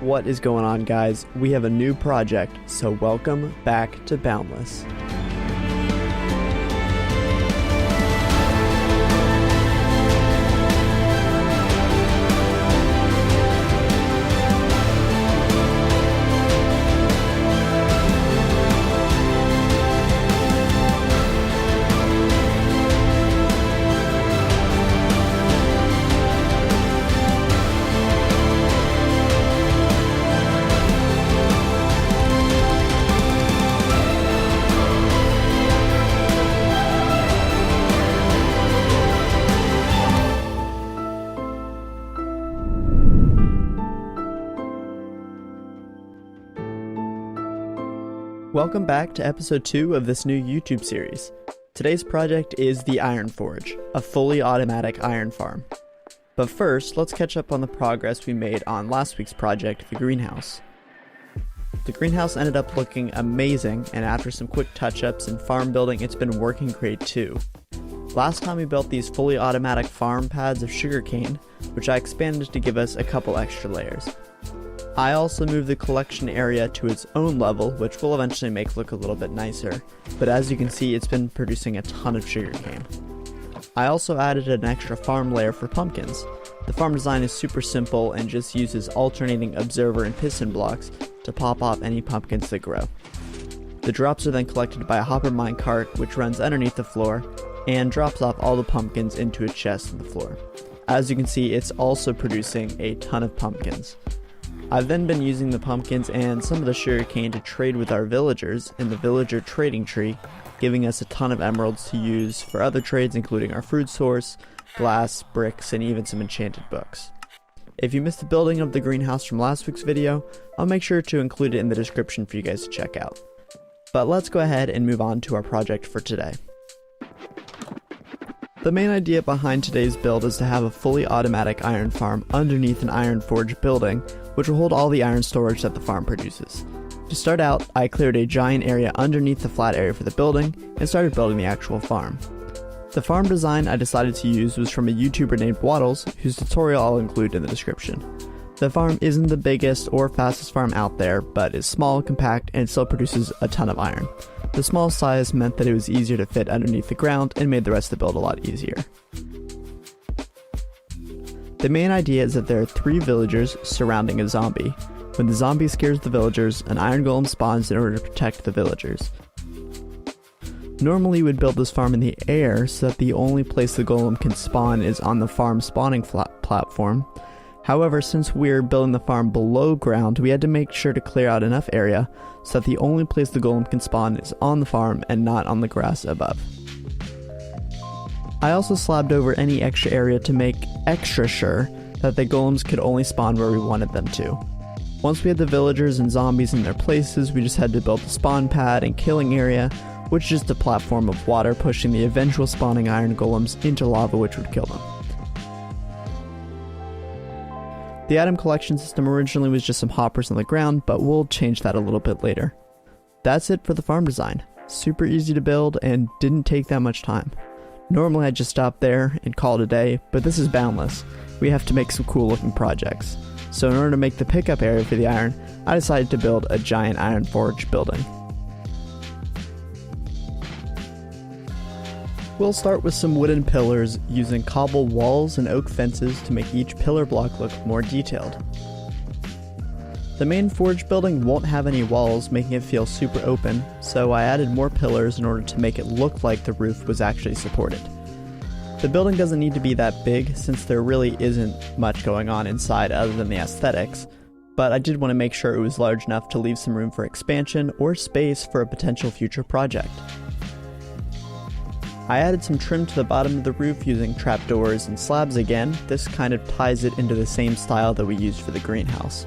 What is going on, guys? We have a new project, so welcome back to Boundless. Welcome back to episode 2 of this new YouTube series. Today's project is the Iron Forge, a fully automatic iron farm. But first, let's catch up on the progress we made on last week's project, the greenhouse. The greenhouse ended up looking amazing, and after some quick touch-ups and farm building, it's been working great too. Last time we built these fully automatic farm pads of sugarcane, which I expanded to give us a couple extra layers. I also moved the collection area to its own level, which will eventually make look a little bit nicer, but as you can see, it's been producing a ton of sugarcane. I also added an extra farm layer for pumpkins. The farm design is super simple and just uses alternating observer and piston blocks to pop off any pumpkins that grow. The drops are then collected by a hopper minecart, which runs underneath the floor and drops off all the pumpkins into a chest on the floor. As you can see, it's also producing a ton of pumpkins. I've then been using the pumpkins and some of the sugarcane to trade with our villagers in the villager trading tree, giving us a ton of emeralds to use for other trades including our food source, glass, bricks, and even some enchanted books. If you missed the building of the greenhouse from last week's video, I'll make sure to include it in the description for you guys to check out. But let's go ahead and move on to our project for today. The main idea behind today's build is to have a fully automatic iron farm underneath an iron forge building, which will hold all the iron storage that the farm produces. To start out, I cleared a giant area underneath the flat area for the building and started building the actual farm. The farm design I decided to use was from a YouTuber named Waddles, whose tutorial I'll include in the description. The farm isn't the biggest or fastest farm out there, but is small, compact, and still produces a ton of iron. The small size meant that it was easier to fit underneath the ground and made the rest of the build a lot easier. The main idea is that there are 3 villagers surrounding a zombie. When the zombie scares the villagers, an Iron Golem spawns in order to protect the villagers. Normally you would build this farm in the air so that the only place the golem can spawn is on the farm spawning platform. However, since we're building the farm below ground, we had to make sure to clear out enough area so that the only place the golem can spawn is on the farm and not on the grass above. I also slabbed over any extra area to make extra sure that the golems could only spawn where we wanted them to. Once we had the villagers and zombies in their places, we just had to build the spawn pad and killing area, which is just a platform of water pushing the eventual spawning iron golems into lava, which would kill them. The item collection system originally was just some hoppers on the ground, but we'll change that a little bit later. That's it for the farm design. Super easy to build and didn't take that much time. Normally I'd just stop there and call it a day, but this is Boundless. We have to make some cool looking projects. So in order to make the pickup area for the iron, I decided to build a giant iron forge building. We'll start with some wooden pillars using cobble walls and oak fences to make each pillar block look more detailed. The main forge building won't have any walls, making it feel super open, so I added more pillars in order to make it look like the roof was actually supported. The building doesn't need to be that big since there really isn't much going on inside other than the aesthetics, but I did want to make sure it was large enough to leave some room for expansion or space for a potential future project. I added some trim to the bottom of the roof using trapdoors and slabs again. This kind of ties it into the same style that we used for the greenhouse.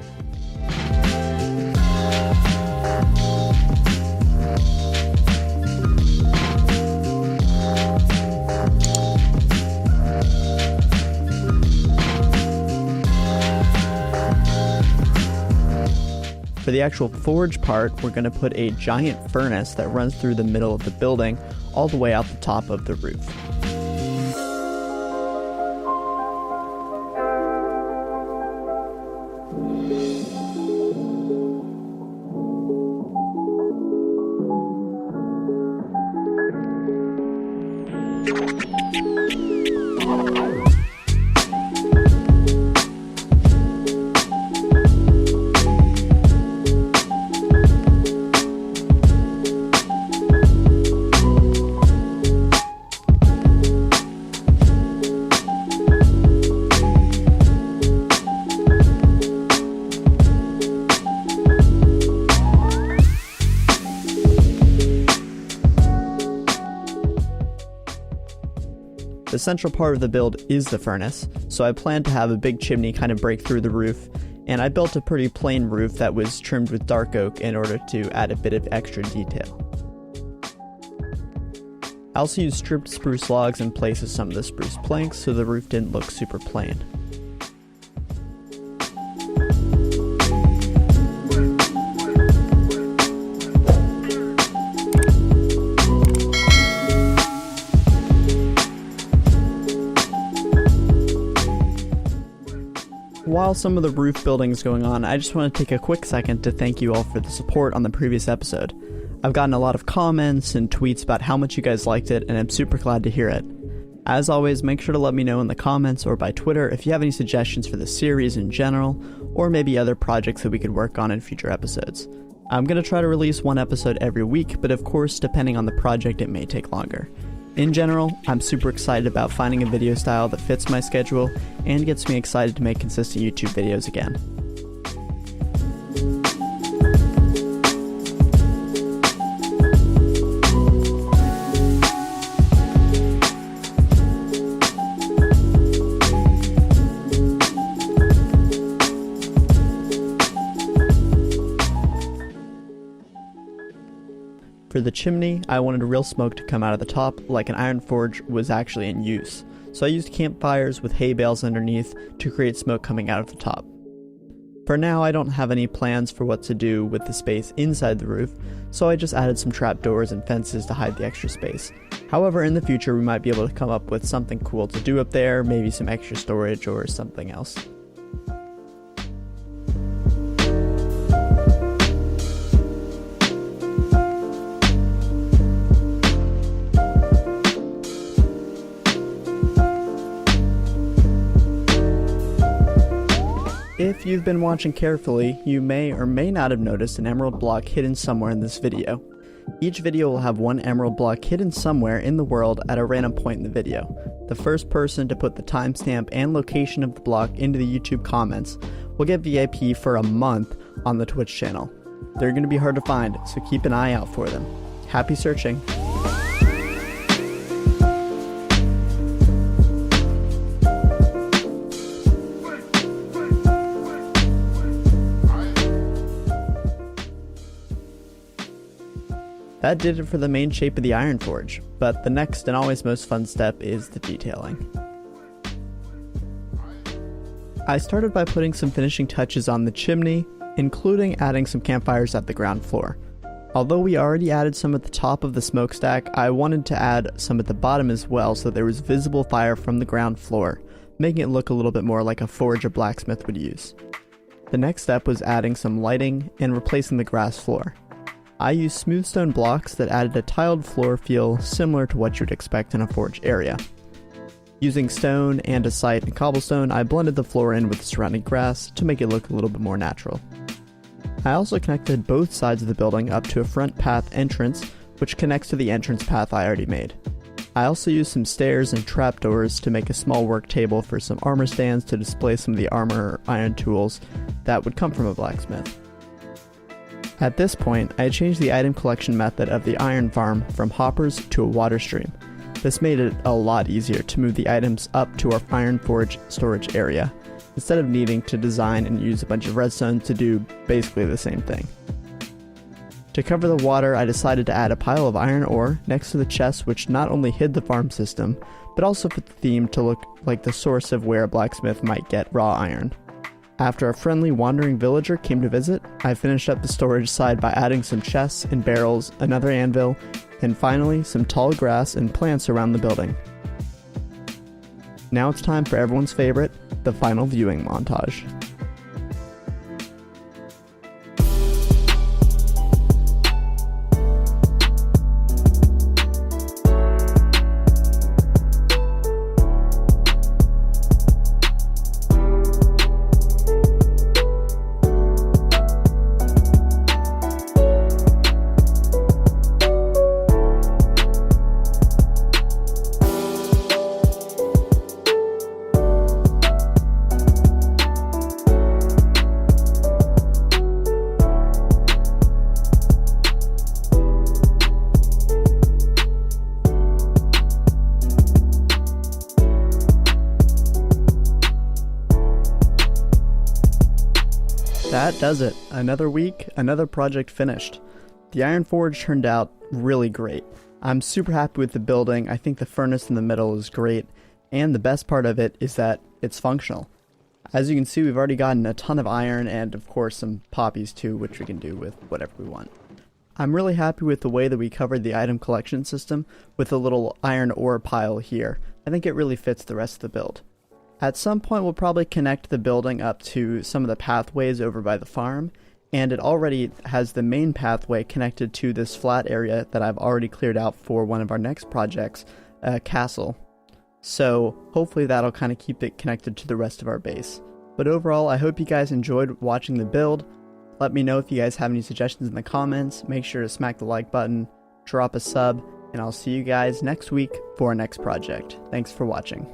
For the actual forge part, we're going to put a giant furnace that runs through the middle of the building all the way out the top of the roof. The central part of the build is the furnace, so I planned to have a big chimney kind of break through the roof, and I built a pretty plain roof that was trimmed with dark oak in order to add a bit of extra detail. I also used stripped spruce logs in place of some of the spruce planks so the roof didn't look super plain. While some of the roof building is going on, I just want to take a quick second to thank you all for the support on the previous episode. I've gotten a lot of comments and tweets about how much you guys liked it, and I'm super glad to hear it. As always, make sure to let me know in the comments or by Twitter if you have any suggestions for the series in general, or maybe other projects that we could work on in future episodes. I'm going to try to release one episode every week, but of course, depending on the project, it may take longer. In general, I'm super excited about finding a video style that fits my schedule and gets me excited to make consistent YouTube videos again. For the chimney, I wanted real smoke to come out of the top like an iron forge was actually in use, so I used campfires with hay bales underneath to create smoke coming out of the top. For now, I don't have any plans for what to do with the space inside the roof, so I just added some trapdoors and fences to hide the extra space. However, in the future we might be able to come up with something cool to do up there, maybe some extra storage or something else. If you've been watching carefully, you may or may not have noticed an emerald block hidden somewhere in this video. Each video will have one emerald block hidden somewhere in the world at a random point in the video. The first person to put the timestamp and location of the block into the YouTube comments will get VIP for a month on the Twitch channel. They're going to be hard to find, so keep an eye out for them. Happy searching! That did it for the main shape of the Iron Forge, but the next and always most fun step is the detailing. I started by putting some finishing touches on the chimney, including adding some campfires at the ground floor. Although we already added some at the top of the smokestack, I wanted to add some at the bottom as well so there was visible fire from the ground floor, making it look a little bit more like a forge a blacksmith would use. The next step was adding some lighting and replacing the grass floor. I used smooth stone blocks that added a tiled floor feel similar to what you'd expect in a forge area. Using stone, andesite, and cobblestone, I blended the floor in with the surrounding grass to make it look a little bit more natural. I also connected both sides of the building up to a front path entrance, which connects to the entrance path I already made. I also used some stairs and trapdoors to make a small work table for some armor stands to display some of the armor or iron tools that would come from a blacksmith. At this point, I changed the item collection method of the iron farm from hoppers to a water stream. This made it a lot easier to move the items up to our iron forge storage area, instead of needing to design and use a bunch of redstone to do basically the same thing. To cover the water, I decided to add a pile of iron ore next to the chest, which not only hid the farm system, but also fit the theme to look like the source of where a blacksmith might get raw iron. After a friendly wandering villager came to visit, I finished up the storage side by adding some chests and barrels, another anvil, and finally some tall grass and plants around the building. Now it's time for everyone's favorite, the final viewing montage. that does it. Another week, another project finished. The Iron Forge turned out really great. I'm super happy with the building. I think the furnace in the middle is great, and the best part of it is that it's functional. As you can see, we've already gotten a ton of iron and of course some poppies too, which we can do with whatever we want. I'm really happy with the way that we covered the item collection system with a little iron ore pile here. I think it really fits the rest of the build. At some point we'll probably connect the building up to some of the pathways over by the farm, and it already has the main pathway connected to this flat area that I've already cleared out for one of our next projects, a castle. So hopefully that'll kind of keep it connected to the rest of our base. But overall, I hope you guys enjoyed watching the build. Let me know if you guys have any suggestions in the comments. Make sure to smack the like button, drop a sub, and I'll see you guys next week for our next project. Thanks for watching.